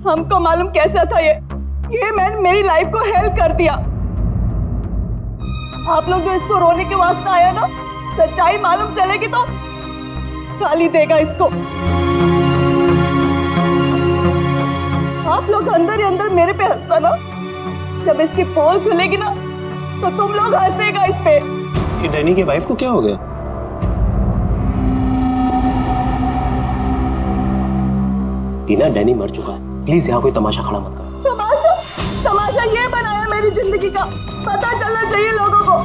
हमको मालूम कैसा था ये मैन मेरी लाइफ को हेल्प कर दिया। आप लोग जो इसको रोने के वास्ते आया ना, सच्चाई मालूम चलेगी तो गाली देगा इसको। आप लोग अंदर ही अंदर मेरे पे हंसता ना, जब इसकी पोल खुलेगी ना तो तुम लोग हंसेगा इस पे। ये डैनी की वाइफ को क्या हो गया? टीना, डैनी मर चुका है, प्लीज यहाँ कोई तमाशा खड़ा मत करो। तमाशा ये बनाया मेरी जिंदगी का, पता चलना चाहिए लोगों को।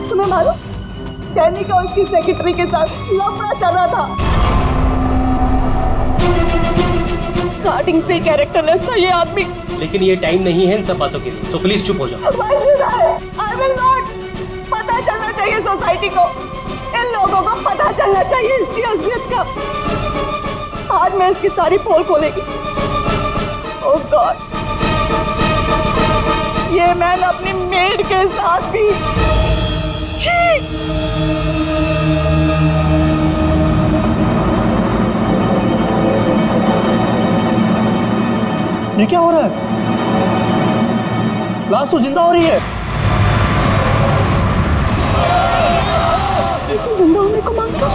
तुम्हें मालूम, डैनी का उसकी सेक्रेटरी के साथ लफड़ा चल रहा था। स्टार्टिंग से कैरेक्टरलेस था ये आदमी। लेकिन ये टाइम नहीं है इन सब बातों के लिए, तो प्लीज चुप हो जाओ। I will not। पता चलना चाहिए सोसाइटी को, इन लोगों को पता चलना चाहिए इसकी असलियत का। आज मैं इसकी सारी पोल खोलेगी। ओह गॉड, ये मैन अपनी मेड के साथ भी। ये क्या हो रहा है? लाश तो जिंदा हो रही है। इसे जिंदा होने को मांगता।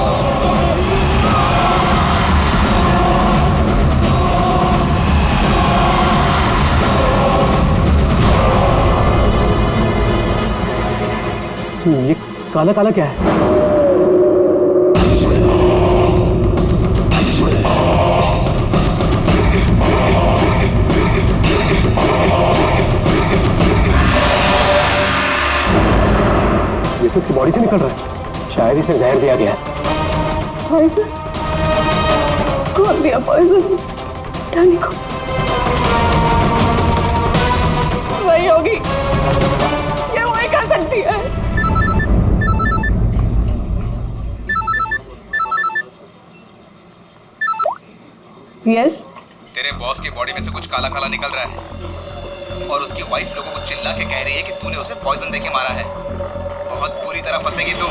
ये काला काला क्या है? ये तो उसकी बॉडी से निकल रहा है, शायद इसे जहर दिया गया है। पॉइजन? कौन दिया पॉइजन डैनी को? वही होगी, ये वही कर सकती है। यस? तेरे बॉस की बॉडी में से कुछ काला काला निकल रहा है और उसकी वाइफ लोगों को चिल्ला के कह रही है कि तूने उसे पॉइजन देके मारा है। बहुत बुरी तरह फंसेगी तू।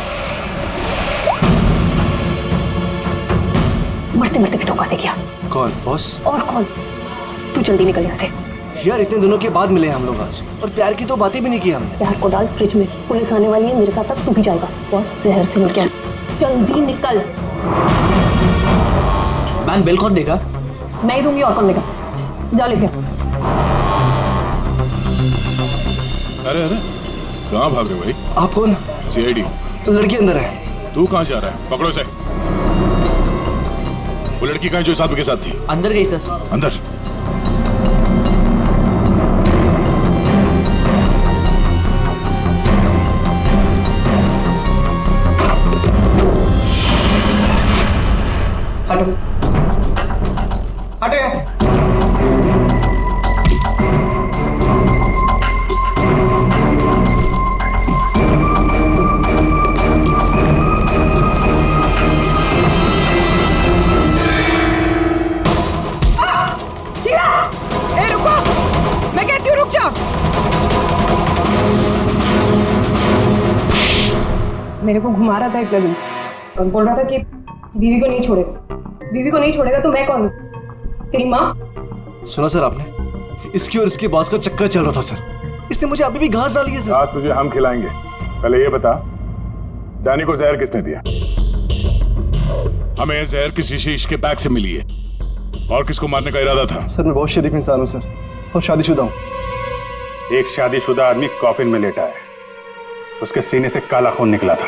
मरते मरते भी धोखा दे गया। कौन? बॉस? और कौन? तू जल्दी निकल यहाँ से। यार इतने दिनों के बाद मिले हम लोग आज, और प्यार की तो बातें भी नहीं की हमने। प्यार को डाल फ्रिज में, पुलिस आने वाली है, मेरे साथ साथ तू भी जाएगा। बॉस जहर से मिल गया, जल्दी निकल। मैम बिल कौन देगा? मैं ही दूंगी, और कौन देगा? जा लेके। अरे अरे कहाँ भाग रहे हो भाई? आप कौन? सीआईडी। लड़की अंदर है। तू कहाँ जा रहा है? पकड़ो इसे। वो लड़की कहाँ जो इस आदमी के साथ थी? अंदर गई सर। अंदर? हटो हटो यहाँ से। मेरे को घुमा रहा था एक दिन से और बोल रहा था कि बीवी को नहीं छोड़ेगा, बीवी को नहीं छोड़ेगा। तो मैं कौन? तेरी माँ? सुना सर आपने? इसकी और इसके बॉस का चक्कर चल रहा था सर। इसने मुझे अभी भी घास डाली है सर। आज तुझे हम खिलाएंगे। पहले ये बता, डैनी को जहर किसने दिया? हमें जहर किसी शीश के बैग से मिली है। और किसको मारने का इरादा था? सर मैं बहुत शरीफ इंसान हूँ सर, और शादीशुदा हूँ। एक शादीशुदा आदमी कॉफिन में लेटा है, उसके सीने से काला खून निकला था।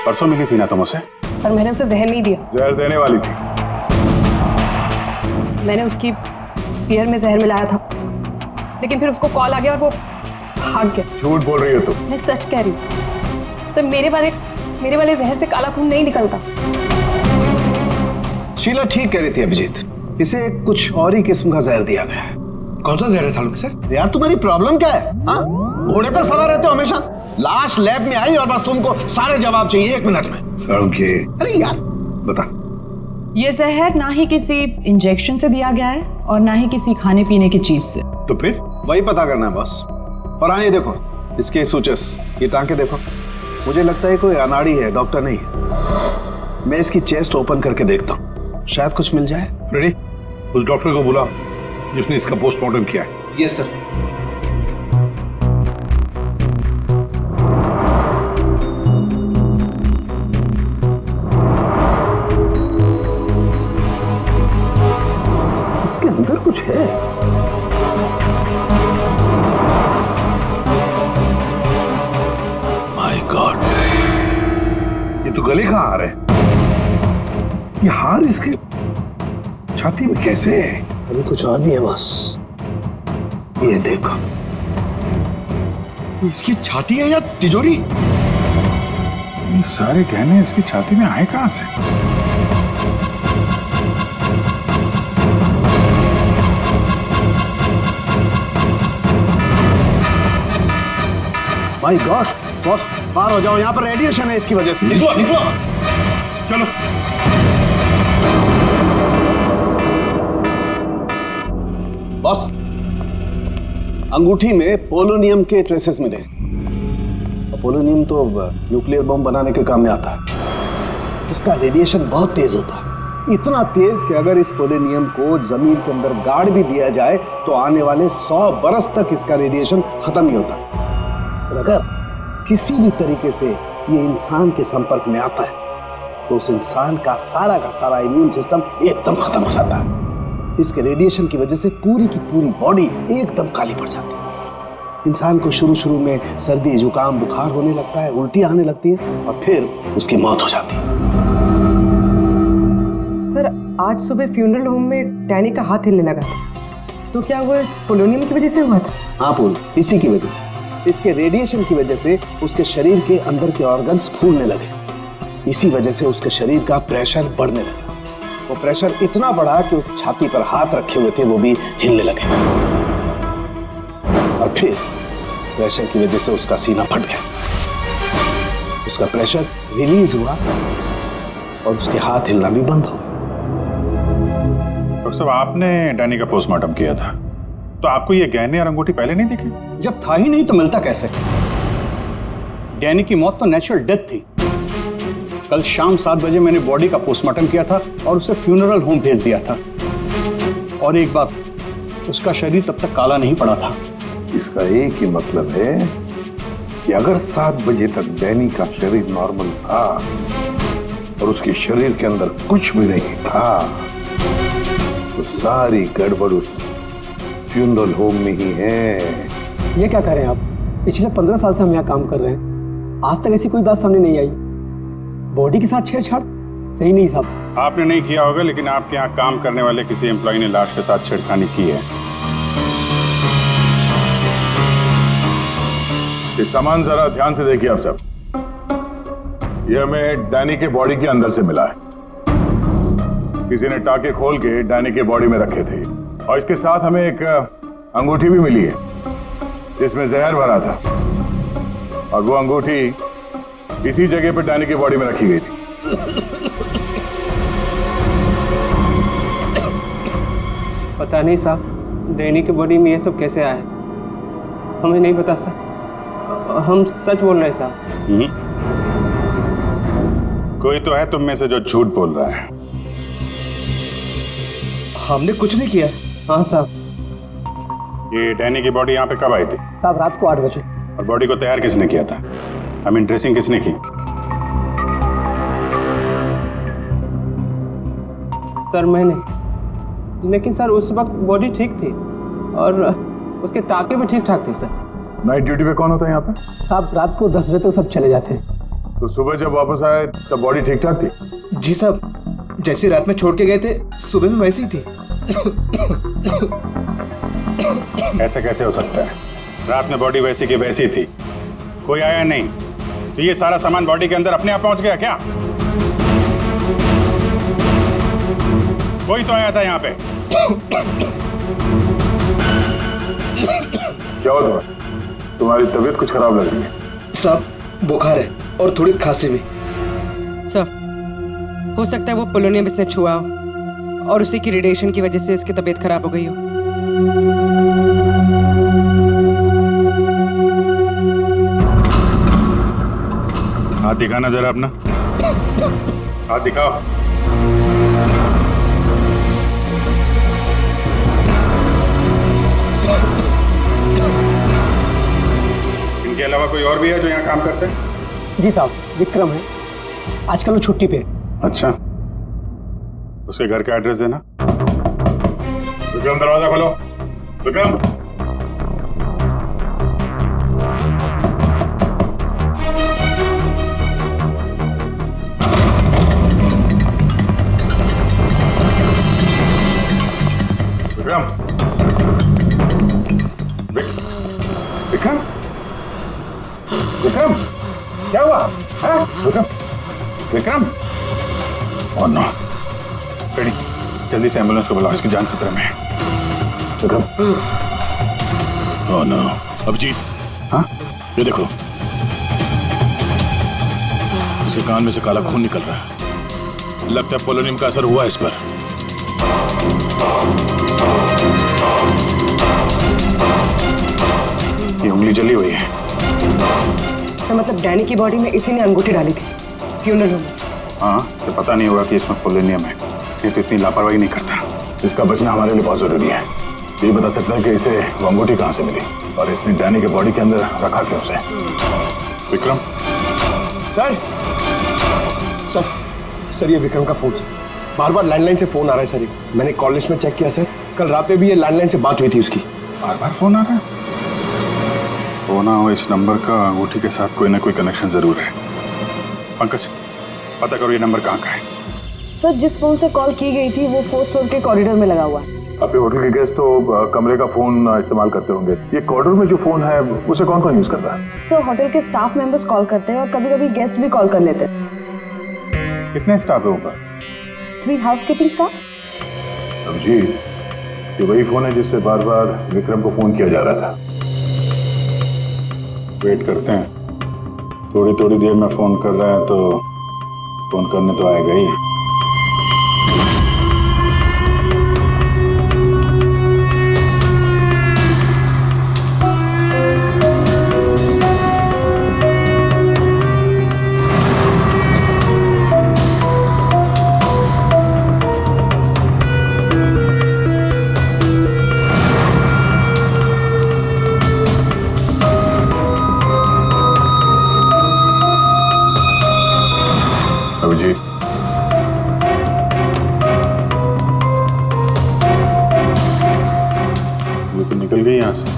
परसों मिली थी ना तुम उसे? पर मैंने उसे जहर नहीं दिया। जहर देने वाली थी। मैंने उसकी बियर में जहर मिलाया था, लेकिन फिर उसको कॉल आ गया और वो भाग गया। झूठ बोल रही हो तुम। मैं सच कह रही हूँ सर। मेरे वाले जहर से काला खून नहीं निकलता। शीला ठीक कह रही थी अभिजीत, इसे कुछ और ही किस्म का जहर दिया गया है। कौन सा जहर है सालू सर? यार तुम्हारी प्रॉब्लम क्या है? घोड़े पर सवार रहते हो हमेशा। लाश लैब में आई और बस तुमको सारे जवाब चाहिए 1 मिनट में। अरे यार बता। ये जहर ना ही किसी इंजेक्शन से दिया गया है और ना ही किसी खाने पीने की चीज से। तो फिर वही पता करना है बस। और हाँ ये देखो, इसके सूचस, ये टांके देखो। मुझे लगता है कोई अनाड़ी है, डॉक्टर नहीं है। मैं इसकी चेस्ट ओपन करके देखता हूँ, शायद कुछ मिल जाए। रेडी? उस डॉक्टर को बुला जिसने इसका पोस्टमार्टम किया है। Yes sir. इसके अंदर कुछ है। माय गॉड, ये तो गले का हार है। ये हार इसके छाती में कैसे है? अभी कुछ और भी है बॉस, ये देखो। इसकी छाती है या तिजोरी? ये सारे गहने इसकी छाती में आए कहां से? माय गॉड बॉस, बाहर हो जाओ, यहाँ पर रेडिएशन है इसकी वजह से। निकलो निकलो, चलो। बॉस, अंगूठी में पोलोनियम के ट्रेसेस मिले। पोलोनियम तो न्यूक्लियर बम बनाने के काम में आता है। इसका रेडिएशन बहुत तेज होता है, इतना तेज कि अगर इस पोलोनियम को जमीन के अंदर गाड़ भी दिया जाए तो आने वाले 100 बरस तक इसका रेडिएशन खत्म नहीं होता। और अगर किसी भी तरीके से ये इंसान के संपर्क में आता है तो उस इंसान का सारा इम्यून सिस्टम एकदम खत्म हो जाता है। इसके रेडिएशन की वजह से पूरी की पूरी बॉडी एकदम काली पड़ जाती है। इंसान को शुरू में सर्दी जुकाम बुखार होने लगता है, उल्टी आने लगती है और फिर उसकी मौत हो जाती है। सर, आज सुबह फ्यूनरल होम में डैनी का हाथ हिलने लगा था, तो क्या वो इस पोलोनियम की वजह से हुआ था? हाँ पूल, इसी की वजह से, इसके रेडिएशन की वजह से उसके शरीर के अंदर के ऑर्गन्स फूलने लगे। इसी वजह से उसके शरीर का प्रेशर बढ़ने लगा। वो प्रेशर इतना बढ़ा कि उस छाती पर हाथ रखे हुए थे वो भी हिलने लगे और फिर प्रेशर की वजह से उसका सीना फट गया। उसका प्रेशर रिलीज हुआ और उसके हाथ हिलना भी बंद हो गया। डॉक्टर साहब, आपने डैनी का पोस्टमार्टम किया था, तो आपको ये गहने और अंगूठी पहले नहीं दिखे? जब था ही नहीं तो मिलता कैसे? डैनी की मौत तो नेचुरल डेथ थी। कल शाम 7 बजे मैंने बॉडी का पोस्टमार्टम किया था और उसे फ्यूनरल होम भेज दिया था। और एक बात, उसका शरीर तब तक काला नहीं पड़ा था। इसका एक ही मतलब है कि अगर 7 बजे तक डैनी का शरीर नॉर्मल था और उसके शरीर के अंदर कुछ भी नहीं था तो सारी गड़बड़ उस फ्यूनरल होम में ही है। ये क्या करें आप? पिछले 15 साल से हम यहाँ काम कर रहे हैं, आज तक ऐसी कोई बात सामने नहीं आई। बॉडी के साथ छेड़छाड़ सही नहीं साहब। आपने नहीं किया होगा, लेकिन आपके यहाँ काम करने वाले किसी एम्प्लॉय ने लाश के साथ छेड़खानी की है। ये सामान जरा ध्यान से देखिए आप सब। ये हमें डैनी के बॉडी के अंदर से मिला है। किसी ने टाके खोल के डैनी के बॉडी में रखे थे और इसके साथ हमें एक अंगूठी भी मिली है जिसमें जहर भरा था, और वो अंगूठी इसी जगह पर डैनी की बॉडी में रखी गई थी। पता नहीं साहब, डैनी की बॉडी में ये सब कैसे आया, हमें नहीं पता सर। हम सच बोल रहे हैं साहब। कोई तो है तुम में से जो झूठ बोल रहा है। हमने कुछ नहीं किया। हाँ साहब। ये डैनी की बॉडी यहाँ पे कब आई थी? साहब रात को 8 बजे। और बॉडी को तैयार किसने किया था? आई मीन ड्रेसिंग किसने की? सर मैंने, लेकिन सर उस वक्त बॉडी ठीक थी और उसके टाके भी ठीक ठाक थे सर। नाइट ड्यूटी पे कौन होता है यहाँ पे? साहब रात को 10 बजे तक सब चले जाते हैं। तो सुबह जब वापस आए तब बॉडी ठीक ठाक थी? जी साहब, जैसे रात में छोड़ के गए थे सुबह में वैसी ही थी। ऐसे कैसे हो सकता है? रात में बॉडी वैसी की वैसी थी, कोई आया नहीं, तो ये सारा सामान बॉडी के अंदर अपने आप पहुंच गया क्या? कोई तो आया था यहाँ पे। क्या हुआ? तुम्हारी तबीयत कुछ खराब लग रही है। साहब बुखार है और थोड़ी खांसी भी। सर, हो सकता है वो पोलोनियम इसने छुआ हो और उसी की रेडिएशन की वजह से इसकी तबीयत खराब हो गई हो। हाथ दिखाना जरा अपना, हाथ दिखाओ। अलावा कोई और भी है जो यहाँ काम करते हैं? जी साहब, विक्रम है, आजकल वो छुट्टी पे है। अच्छा, उसके घर का एड्रेस देना। विक्रम, दरवाजा खोलो। विक्रम, विक्रम, विक्रम, विक्रम, क्या हुआ? Vikram, Vikram, oh no, ready, जल्दी से एम्बुलेंस को बुलाओ, इसकी जान खतरे में है। विक्रम, ओह नो, अभिजीत, हाँ, ये देखो, इसके कान में से काला खून निकल रहा है। लगता है पोलोनियम का असर हुआ इस पर। ये उंगली जली हुई है। तो मतलब डैनी की बॉडी में इसी ने अंगूठी डाली थी फ्यूनरल होम में। हाँ, तो पता नहीं होगा कि इसमें पोलोनियम है। ये तो इतनी लापरवाही नहीं करता। इसका बचना हमारे लिए बहुत जरूरी है। ये बता सकता है कि इसे वो अंगूठी कहाँ से मिली और इसने डैनी के बॉडी के अंदर रखा क्यों उसे। विक्रम, सर सर सर ये विक्रम का फोन सर, बार बार लैंडलाइन से फोन आ रहा है सर। ये मैंने कॉल लिस्ट में चेक किया सर, कल रात में भी ये लैंडलाइन से बात हुई थी उसकी। बार बार फोन आ रहा है। हो ना हो, इस नंबर का अंगूठी के साथ कोई ना कोई कनेक्शन जरूर है। पंकज, पता करो ये नंबर कहाँ का है। सर जिस फोन से कॉल की गई थी वो 4th फ्लोर के कॉरिडोर में लगा हुआ है। आपके होटल के गेस्ट तो कमरे का फोन इस्तेमाल करते होंगे। ये कॉरिडोर में जो फोन है उसे कौन कौन यूज करता है? सर होटल के स्टाफ मेंबर्स कॉल करते हैं और कभी कभी गेस्ट भी कॉल कर लेते हैं। कितने स्टाफ है ऊपर? 3 हाउसकीपिंग स्टाफ। जी, ये वही फोन है जिससे बार बार विक्रम को फोन किया जा रहा था। वेट करते हैं, थोड़ी थोड़ी देर में फोन कर रहा है तो फोन करने तो आएगा ही। अभिजीत, ये तो निकल गई यहाँ से।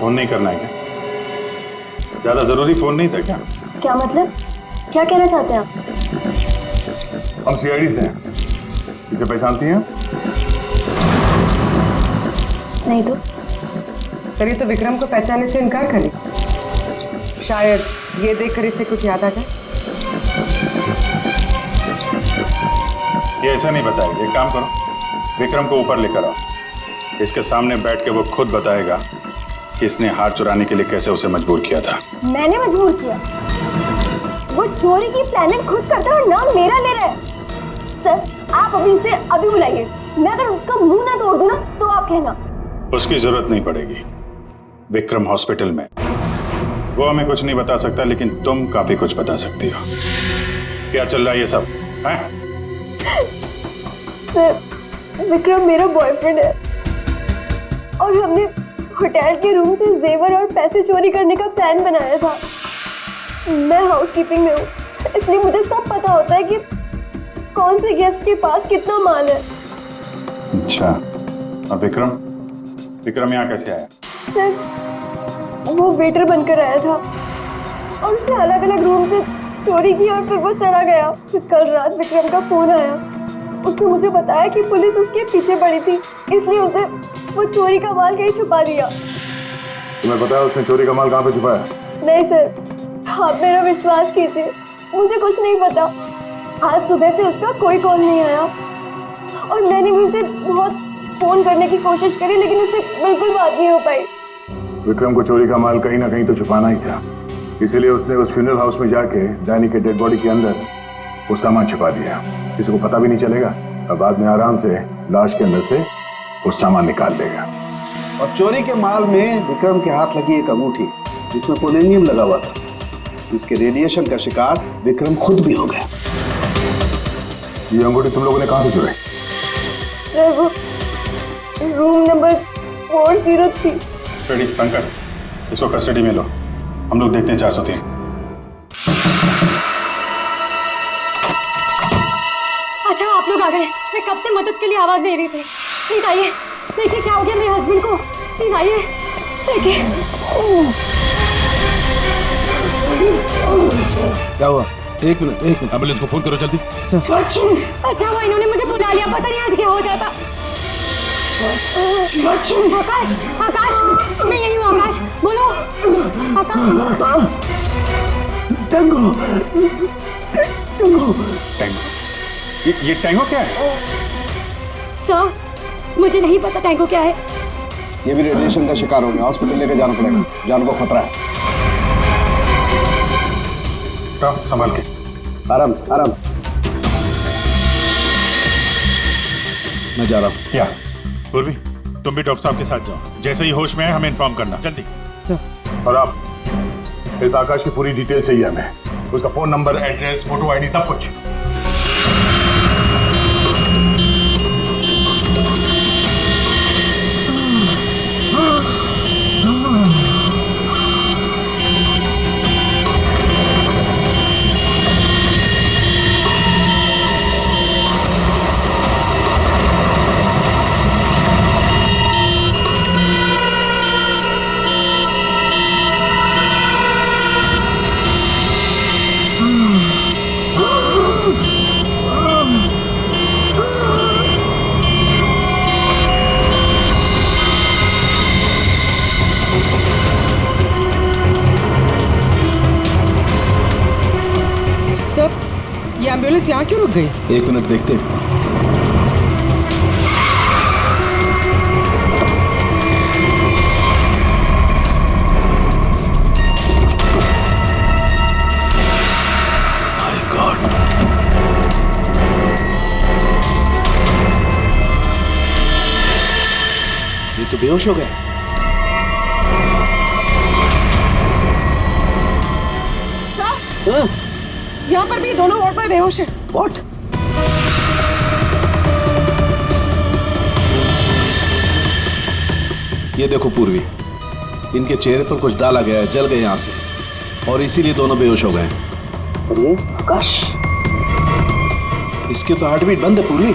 फोन नहीं करना है क्या? ज्यादा जरूरी फोन नहीं था क्या? क्या मतलब? क्या कहना चाहते हैं आप? हम सीआईडी से हैं। इसे पहचानती हैं? नहीं तो। चलिए तो विक्रम को पहचानने से इनकार करें। शायद ये देखकर इसे कुछ याद आ जाए। ये ऐसा नहीं बताएगा। एक काम करो, विक्रम को ऊपर लेकर आओ। इसके सामने बैठ के वो खुद बताएगा कि इसने हार चुराने के लिए कैसे उसे मजबूर किया था। मैंने मजबूर किया? वो चोरी की प्लानिंग खुद करता है और नाम मेरा ले रहा है। सर आप अभी इसे अभी बुलाइए। मैं अगर उसका मुंह ना तोड़ दूं ना तो आप कहना। उसकी जरूरत नहीं पड़ेगी। विक्रम हॉस्पिटल में, वो हमें कुछ नहीं बता सकता, लेकिन तुम काफी कुछ बता सकती हो। क्या चल रहा है ये सब है? सर विक्रम मेरा बॉयफ्रेंड है और हमने होटल के रूम से जेवर और पैसे चोरी करने का प्लान बनाया था। मैं हाउसकीपिंग में हूँ, इसलिए मुझे सब पता होता है कि कौन से गेस्ट के पास कितना माल है। अच्छा, अब विक्रम यहाँ कैसे आया? सर वो वेटर बनकर आया था और उसने अलग अलग रूम से चोरी की और फिर वो चला गया। फिर कल रात विक्रम का फोन आया। उसने मुझे बताया कि पुलिस उसके पीछे पड़ी थी, इसलिए उसे वो चोरी का माल कहीं छुपा दिया। तुम्हें पता है उसने चोरी का माल कहाँ पे छुपाया? नहीं सर, आप मेरा विश्वास कीजिए, मुझे कुछ नहीं पता। आज सुबह से उसका कोई कॉल नहीं आया और मैंने भी उसे बहुत फोन करने की कोशिश करी, लेकिन उससे बिल्कुल बात नहीं हो पाई। विक्रम को चोरी का माल कहीं ना कहीं तो छुपाना ही था, इसीलिए उसने उस फ्यूनरल हाउस में जाके डैनी के डेड बॉडी के अंदर वो सामान छिपा दिया, किसी को पता भी नहीं चलेगा और बाद में आराम से लाश के अंदर से वो सामान निकाल लेगा। और चोरी के माल में विक्रम के हाथ लगी एक अंगूठी जिसमें पोलोनियम लगा हुआ था, इसके रेडिएशन का शिकार विक्रम खुद भी हो गया। ये अंगूठी तुम लोगों ने कहां से चुराई? वो रूम नंबर 403। रेडी पंकज, इसको कस्टडी में लो, हम लोग देखते हैं 403। अच्छा आप लोग आ गए, मैं कब से मदद के लिए आवाज दे रही थी। प्लीज आइए, देखिए क्या हो गया मेरे हस्बैंड को। प्लीज आइए, देखिए। क्या हुआ? एक मिनट एम्बुलेंस को फोन करो जल्दी। अच्छा वो इन्होंने मुझे बुला लिया, पता नहीं आज क्या हो जाता। आकाश, आकाश, मैं यही हूँ। आकाश बोलो। आकाश। टैंगो। ये टैंगो क्या है? सर मुझे नहीं पता टैंगो क्या है। ये भी रेडिएशन का शिकार हो गया, हॉस्पिटल लेके जाना पड़ेगा, जान को खतरा है। संभाल के, आराम से आराम से। मैं जा रहा हूँ। क्या पूर्वी, तुम भी डॉक्टर साहब के साथ जाओ, जैसे ही होश में आए हमें इन्फॉर्म करना जल्दी। और आप इस आकाश की पूरी डिटेल चाहिए हमें, उसका phone number, address, photo ID, सब कुछ। ये एम्बुलेंस यहाँ क्यों रुक गई? एक मिनट देखते हैं। My God! ये तो बेहोश हो गए। यहाँ पर भी दोनों वार्ड में बेहोश है। What? ये देखो पूर्वी, इनके चेहरे पर कुछ डाला गया है, जल गए यहाँ से, और इसीलिए दोनों बेहोश हो गए। अरे आकाश, इसके तो हार्ट बीट बंद है पूर्वी।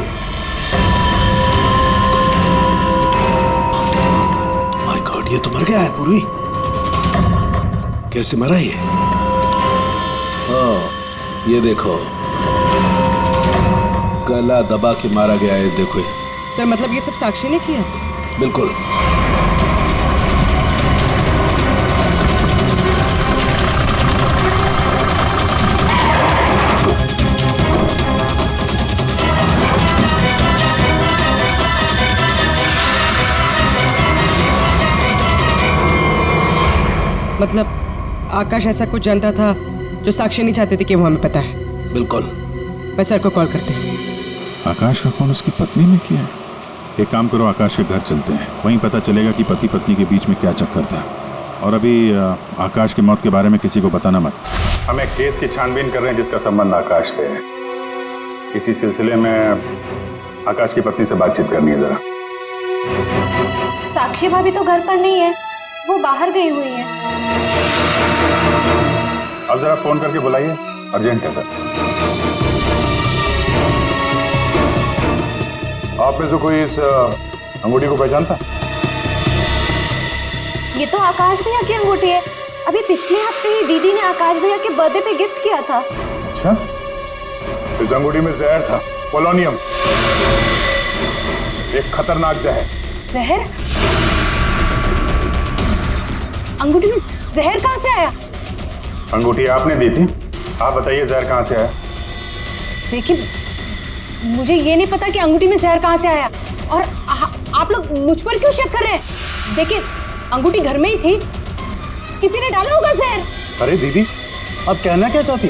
माय गॉड, ये तो मर गया है पूर्वी। कैसे मरा ये? ये देखो, गला दबा के मारा गया है, देखो। सर मतलब ये सब साक्षी ने किया? बिल्कुल। मतलब आकाश ऐसा कुछ जानता था जो साक्षी नहीं चाहते थे कि वो हमें पता है? बिल्कुल। मैं सर को कॉल करती हूँ। आकाश का फोन उसकी पत्नी ने किया है। एक काम करो, आकाश के घर चलते हैं, वहीं पता चलेगा कि पति पत्नी के बीच में क्या चक्कर था। और अभी आकाश की मौत के बारे में किसी को बताना मत। हम एक केस की छानबीन कर रहे हैं जिसका संबंध आकाश से है। इसी सिलसिले में आकाश की पत्नी से बातचीत करनी है जरा। साक्षी भाभी तो घर पर नहीं है, वो बाहर गई हुई है। अब जरा फोन करके बुलाइए, अर्जेंट है। आप में से कोई इस अंगूठी को पहचानता? ये तो आकाश भैया की अंगूठी है। अभी पिछले हफ्ते ही दीदी ने आकाश भैया के बर्थडे पे गिफ्ट किया था। अच्छा, इस अंगूठी में जहर था, पोलोनियम, एक खतरनाक जहर। जहर? अंगूठी में जहर कहाँ से आया? अंगूठी आपने दी थी, आप बताइए जहर कहाँ से आया? देखिए, मुझे ये नहीं पता कि अंगूठी में जहर कहाँ से आया, और आप लोग मुझ पर क्यों शक कर रहे हैं? देखिए, अंगूठी घर में ही थी, किसी ने डाला होगा जहर। अरे दीदी, आप कहना क्या चाहती?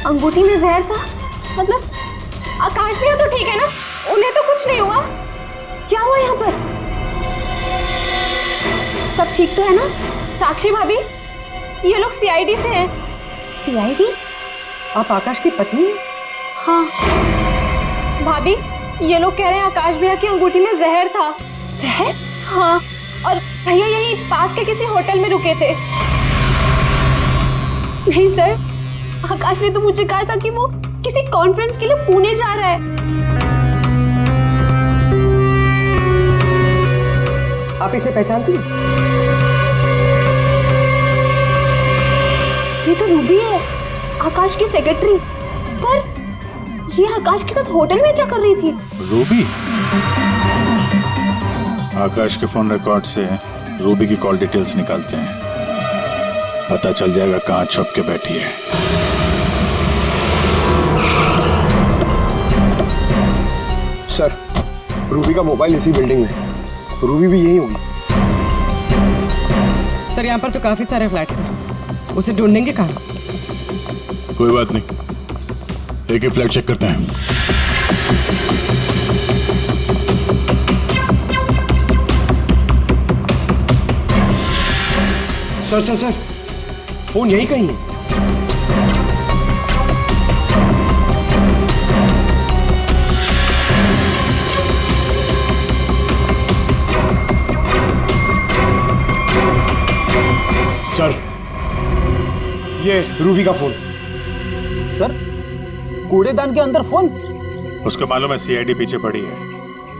अंगूठी में जहर था, मतलब आकाश भैया तो ठीक है ना, उन्हें तो कुछ नहीं हुआ? क्या हुआ यहाँ पर? सब ठीक तो है ना? साक्षी भाभी, ये लोग सीआईडी से हैं। सीआईडी? आप आकाश की पत्नी हैं? हाँ भाभी, ये लोग कह रहे हैं आकाश भैया की अंगूठी में जहर था। जहर? हाँ, और भैया यही पास के किसी होटल में रुके थे। नहीं सर, आकाश ने तो मुझे कहा था कि वो किसी कॉन्फ्रेंस के लिए पुणे जा रहा है। आप इसे पहचानती हैं? ये तो रूबी है, आकाश की सेक्रेटरी। पर ये आकाश के साथ होटल में क्या कर रही थी? रूबी? आकाश के फोन रिकॉर्ड से रूबी की कॉल डिटेल्स निकालते हैं, पता चल जाएगा कहाँ छुप के बैठी है। सर, रूबी का मोबाइल इसी बिल्डिंग में, रूबी भी यही होगी। सर, यहाँ पर तो काफी सारे फ्लैट्स हैं, उसे ढूंढने के कहाँ? कोई बात नहीं, एक ही फ्लैट चेक करते हैं। सर, फोन यही कहीं है। सर, ये रूबी का फोन। सर, कूड़ेदान के अंदर फोन? उसको मालूम है सीआईडी पीछे पड़ी है,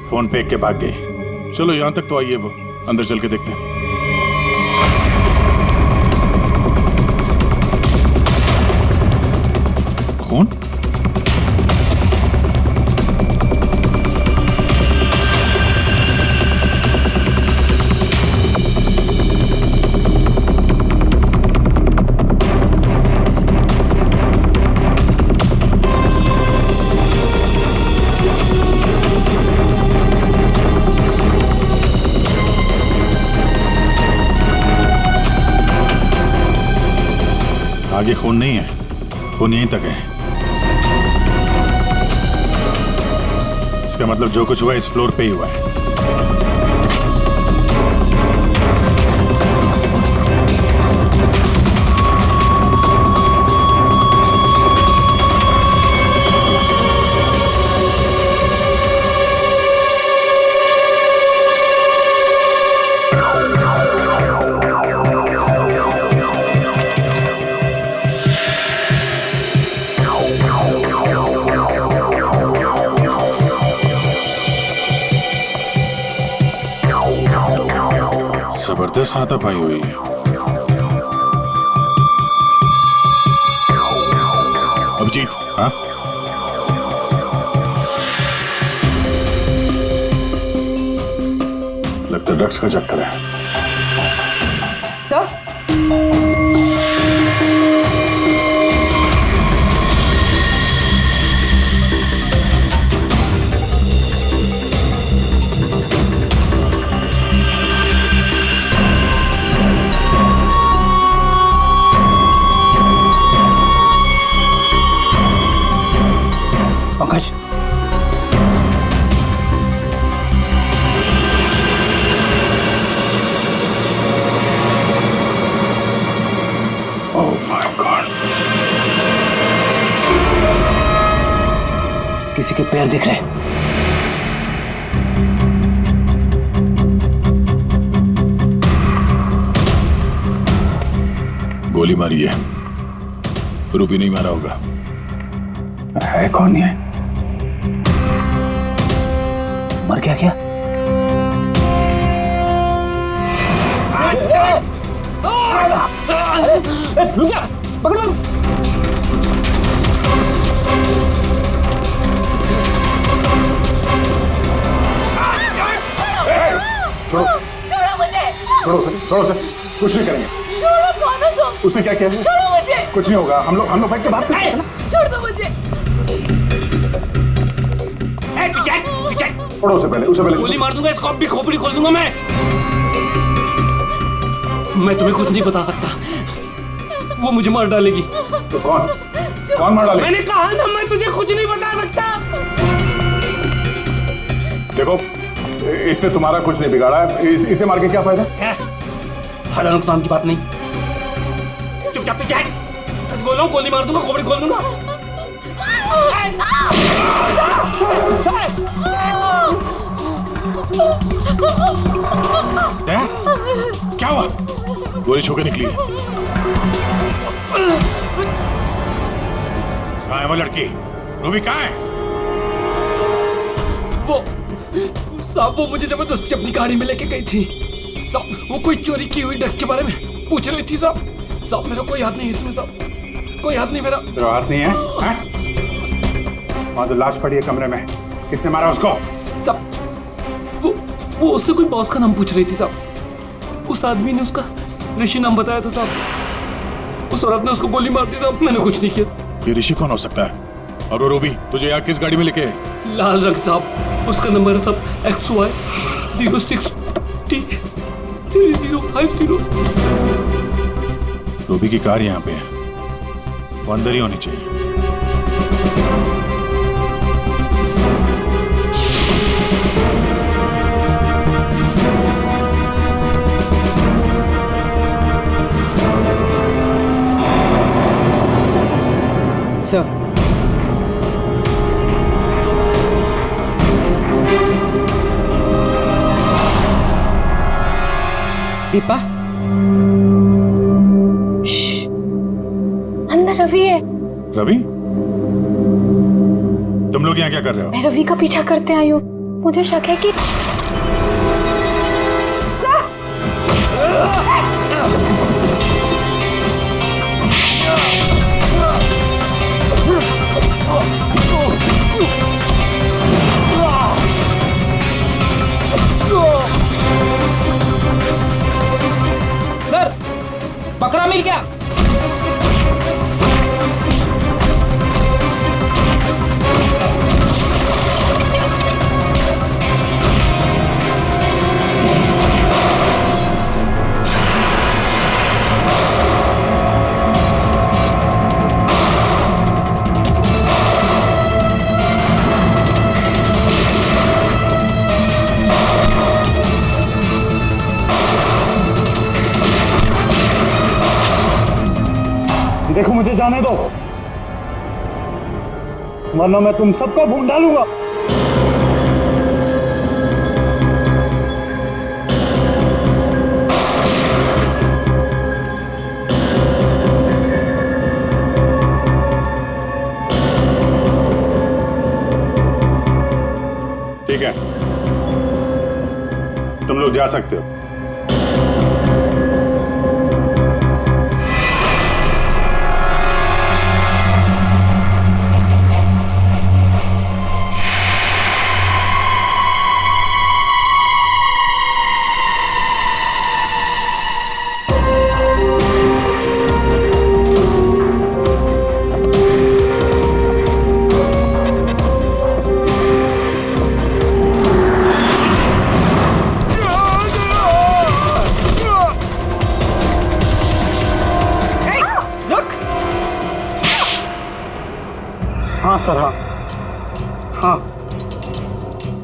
फोन फेंक के भाग गई। चलो यहाँ तक तो आइए, वो अंदर चल के देखते हैं। कौन? आगे खून नहीं है, खून यहीं तक है। इसका मतलब जो कुछ हुआ इस फ्लोर पे ही हुआ है। जबरदस्त हाथापाई हुई है। अभिजीत, हाँ? लगता है ड्रग्स का चक्कर है। Sir, Pankaj, oh my God, किसी के पैर दिख रहे हैं। गोली मारी है, रूबी नहीं मारा होगा। है कौन ये? मर गया क्या? रुक जा, पकड़ो। छोड़ो मुझे। छोड़ो सर, कुछ नहीं करेंगे। छोड़ो, कौन हो तुम? उसने क्या किया है? छोड़ो मुझे। कुछ नहीं होगा, हम लोग बैठ के बात करते हैं ना। छोड़ दो मुझे। छोड़ो उसे पहले। गोली मार दूंगा, इसको भी खोपड़ी खोल दूंगा मैं तुम्हें कुछ नहीं बता सकता, वो मुझे मार डालेगी। तो कौन? कौन मार डाले? मैंने कहा ना मैं तुझे कुछ नहीं बता सकता। देखो इसने तुम्हारा कुछ नहीं बिगाड़ा है, इसे मार के क्या फायदा? फायदा नुकसान की बात नहीं, चुपचाप पीछे हट। सच बोल रहा हूँ, गोली मार दूंगा, खोपड़ी खोल दूंगा। क्या हुआ? गोली छूके निकली है। कहाँ है वो लड़की? रूबी कहाँ है? वो साहब वो मुझे जबरदस्ती अपनी गाड़ी में लेके गई थी साहब। वो कोई चोरी की हुई ड्रग्स के बारे में पूछ रही थी साहब। साहब मेरा कोई हाथ नहीं है इसमें साहब, कोई हाथ नहीं मेरा। तेरा हाथ नहीं है? वहाँ तो लाश पड़ी है कमरे में, किसने मारा उसको? साहब वो उससे कोई बॉस का नाम पूछ रही थी साहब। उस आदमी ने उसका ऋषि नाम बताया था साहब। उस औरत ने उसको गोली मार दी साहब, मैंने कुछ नहीं किया। ये ऋषि कौन हो सकता है? और वो रूबी तुझे यहाँ किस गाड़ी में लेके? लाल रंग साहब, उसका नंबर है साहब XY 06T 3050। रूबी की कार यहाँ पे है, वो अंदर ही होनी चाहिए। सर दीपा, अंदर रवि है। रवि? तुम लोग यहाँ क्या कर रहे हो? मैं रवि का पीछा करते आई हूँ, मुझे शक है कि सर बकरा मिल गया। देखो मुझे जाने दो, वरना मैं तुम सबको भून डालूंगा। ठीक है, तुम लोग जा सकते हो। हाँ सर, हाँ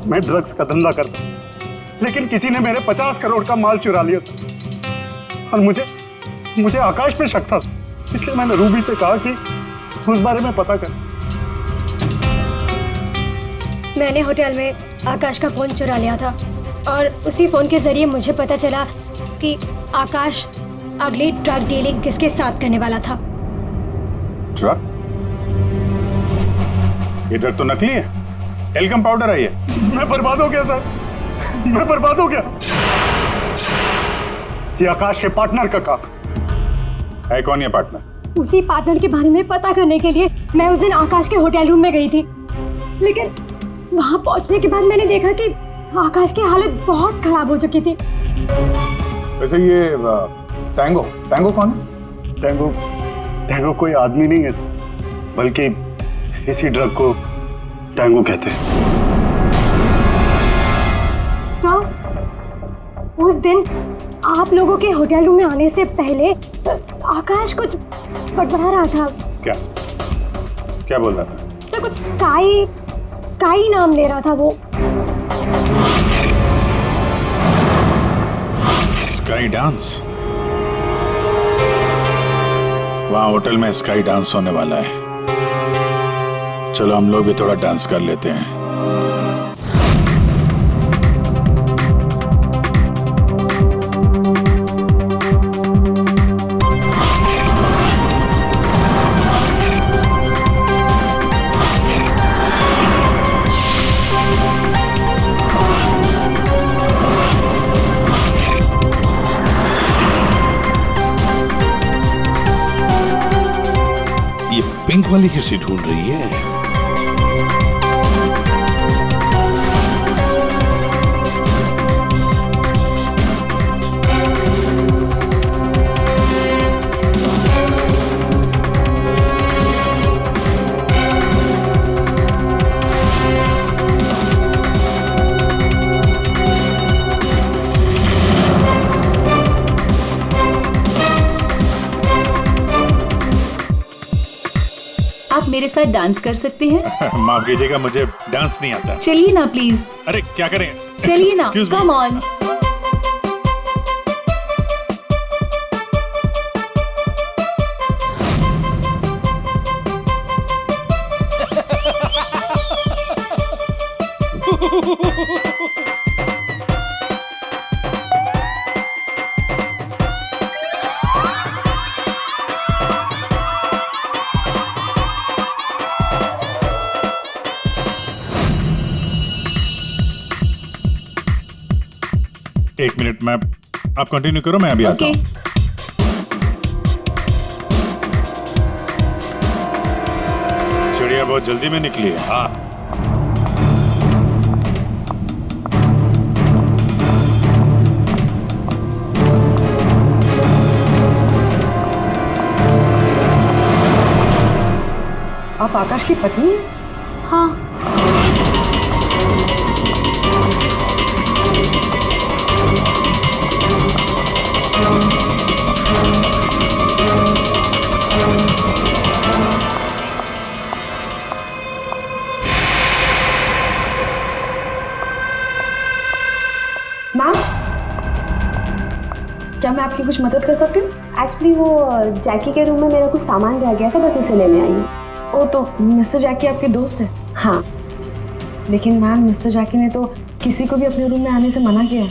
मैं ड्रग्स का धंधा करता हूँ, लेकिन किसी ने मेरे 50 करोड़ का माल चुरा लिया था और मुझे आकाश पे शक था, इसलिए मैंने रूबी से कहा कि उस बारे में पता कर। मैंने होटल में आकाश का फोन चुरा लिया था और उसी फोन के जरिए मुझे पता चला कि आकाश अगली ड्रग डीलिंग किसके साथ करने वाला था। ड्रग? ये ड्रग तो नकली है, एल्कम पाउडर है ये। मैं बर्बाद हो गया सर, मैं बर्बाद हो गया। ये आकाश के पार्टनर का काम है। कौन ये पार्टनर? उसी पार्टनर के बारे में पता करने के लिए मैं उस दिन आकाश के होटल रूम में गई थी, लेकिन वहां पहुंचने के बाद मैंने देखा कि आकाश की हालत बहुत खराब हो चुकी थी। वैसे ये टैंगो कौन है? टैंगो कोई आदमी नहीं है, बल्कि इसी ड्रग को टैंगो कहते हैं। सर, उस दिन आप लोगों के होटल रूम में आने से पहले आकाश कुछ बड़बड़ा रहा था। क्या? क्या बोल रहा था? सर कुछ स्काई नाम ले रहा था वो। Sky dance? वहां होटल में स्काई डांस होने वाला है। चलो हम लोग भी थोड़ा डांस कर लेते हैं। पिंक वाली किसी ढूंढ रही है? मेरे साथ डांस कर सकते हैं? माफ कीजिएगा, मुझे डांस नहीं आता। चलिए ना प्लीज। अरे क्या करें? चलिए ना, कम ऑन। एक मिनट, मैं आप कंटिन्यू करो, मैं अभी आता हूँ। चिड़िया बहुत जल्दी में निकली है। हाँ, आप आकाश की पत्नी हैं? हाँ। मैम, क्या मैं आपकी कुछ मदद कर सकती हूँ? एक्चुअली वो जैकी के रूम में मेरा कुछ सामान रह गया था, बस उसे लेने आई हूँ। ओ, तो मिस्टर जैकी आपके दोस्त है? हाँ। लेकिन मैम, मिस्टर जैकी ने तो किसी को भी अपने रूम में आने से मना किया है।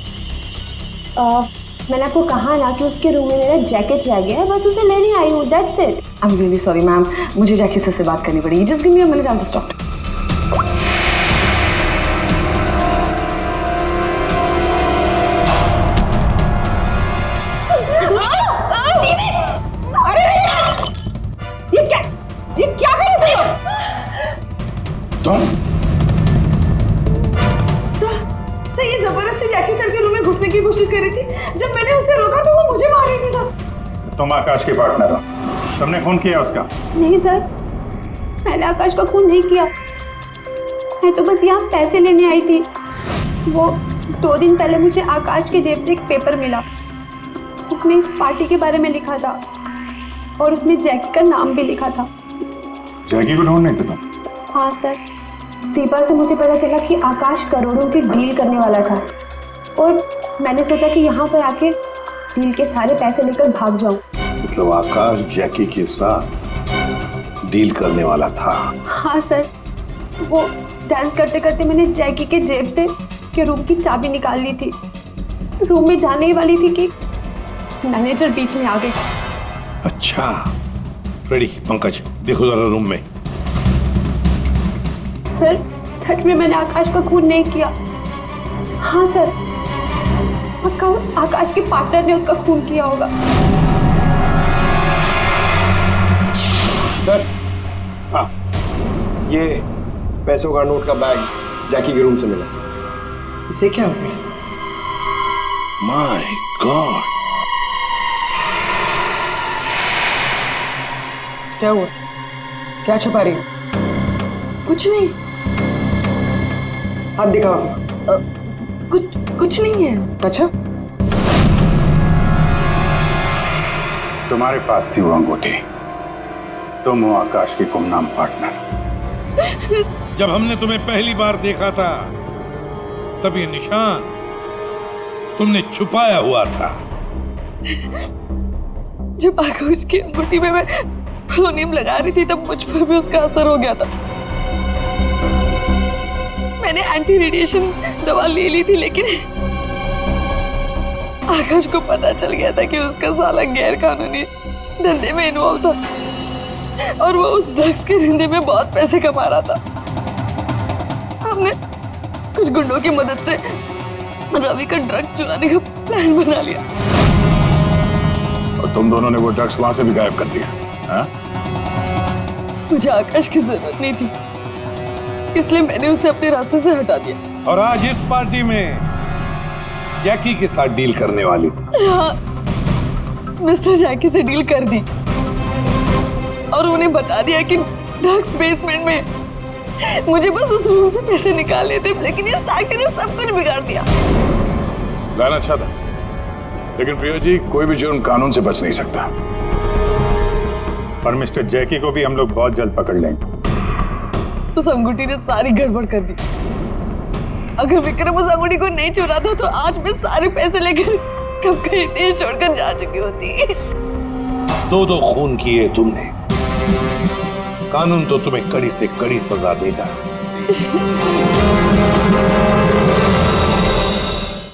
मैंने आपको कहा ना कि उसके रूम में मेरा जैकेट रह गया है, बस उसे लेने आई हूँ, that's it. I am really sorry ma'am, मुझे जैकी से बात करनी पड़ेगी। Just give me a minute, I will just talk. ये क्या कर रहे हो तुम? सर ये जबरदस्ती जैकी सर के रूम में घुसने की कोशिश कर रही थी। जब मैंने उसे रोका तो वो मुझे मार रही थी सर। तुम आकाश के पार्टनर हो, तुमने खून किया उसका? नहीं सर, मैंने आकाश का खून नहीं किया। मैं तो बस यहाँ पैसे लेने आई थी। वो 2 दिन पहले मुझे आकाश के जेब से एक पेपर मिला, उसमें इस पार्टी के बारे में लिखा था और उसमें जैकी का नाम भी लिखा था। जैकी को ढूंढ नहीं थे तुम? हाँ सर, दीपा से मुझे पता चला कि आकाश करोड़ों की डील करने वाला था और मैंने सोचा कि यहाँ पर आके डील के सारे पैसे लेकर भाग जाऊँ। मतलब आकाश जैकी के साथ डील करने वाला था? हाँ सर, वो डांस करते करते मैंने जैकी के जेब से के रूम की चाबी निकाल ली थी। रूम में जाने ही वाली थी कि मैनेजर बीच में आ गई। अच्छा, रेडी पंकज, देखो जरा रूम में। सर सच में मैंने आकाश का खून नहीं किया। हाँ सर, पक्का आकाश के पार्टनर ने उसका खून किया होगा। सर, हाँ, ये पैसों का नोट का बैग जैकी के रूम से मिला। इसे क्या हो गया? माय गॉड, क्या हुआ? क्या छुपा रही हो? कुछ नहीं। हाथ दिखाओ। कुछ नहीं है। अच्छा, तुम्हारे पास थी वो अंगूठी, तुम हो आकाश की गुमनाम पार्टनर। जब हमने तुम्हें पहली बार देखा था तब ये निशान तुमने छुपाया हुआ था। जब आकाश की अंगूठी में मैं पोलोनियम लगा रही थी तब मुझ पर भी उसका असर हो गया था। मैंने एंटी रेडिएशन दवा ले ली थी, लेकिन आकाश को पता चल गया था कि उसका साला गैर कानूनी धंधे में इन्वॉल्व था और वो उस ड्रग्स के धंधे में बहुत पैसे कमा रहा था। हमने कुछ गुंडों की मदद से रवि का ड्रग्स चुराने का प्लान बना लिया। और तुम दोनों ने वो ड्रग्स वहां से भी गायब कर दिया? हाँ? मुझे आकाश की जरूरत नहीं थी, इसलिए मैंने उसे अपने रास्ते से हटा दिया। और आज इस पार्टी में जैकी के साथ डील करने वाली। हाँ, मिस्टर जैकी से डील कर दी और उन्हें बता दिया कि ड्रग्स बेसमेंट में मुझे बस उस रूम से पैसे निकालने थे, लेकिन ये साक्षी ने सब कुछ बिगाड़ दिया। प्लान अच्छा था, लेकिन प्रिया जी कोई भी जुर्म कानून से बच नहीं सकता। पर मिस्टर जैकी को भी हम लोग बहुत जल्द पकड़ लेंगे। उस अंगूठी ने सारी गड़बड़ कर दी। अगर विक्रम उस अंगूठी को नहीं चुराता तो आज मैं सारे पैसे लेकर कब कहीं देश छोड़कर जा चुकी होती। दो खून किए तुमने, कानून तो तुम्हें कड़ी से कड़ी सजा देगा।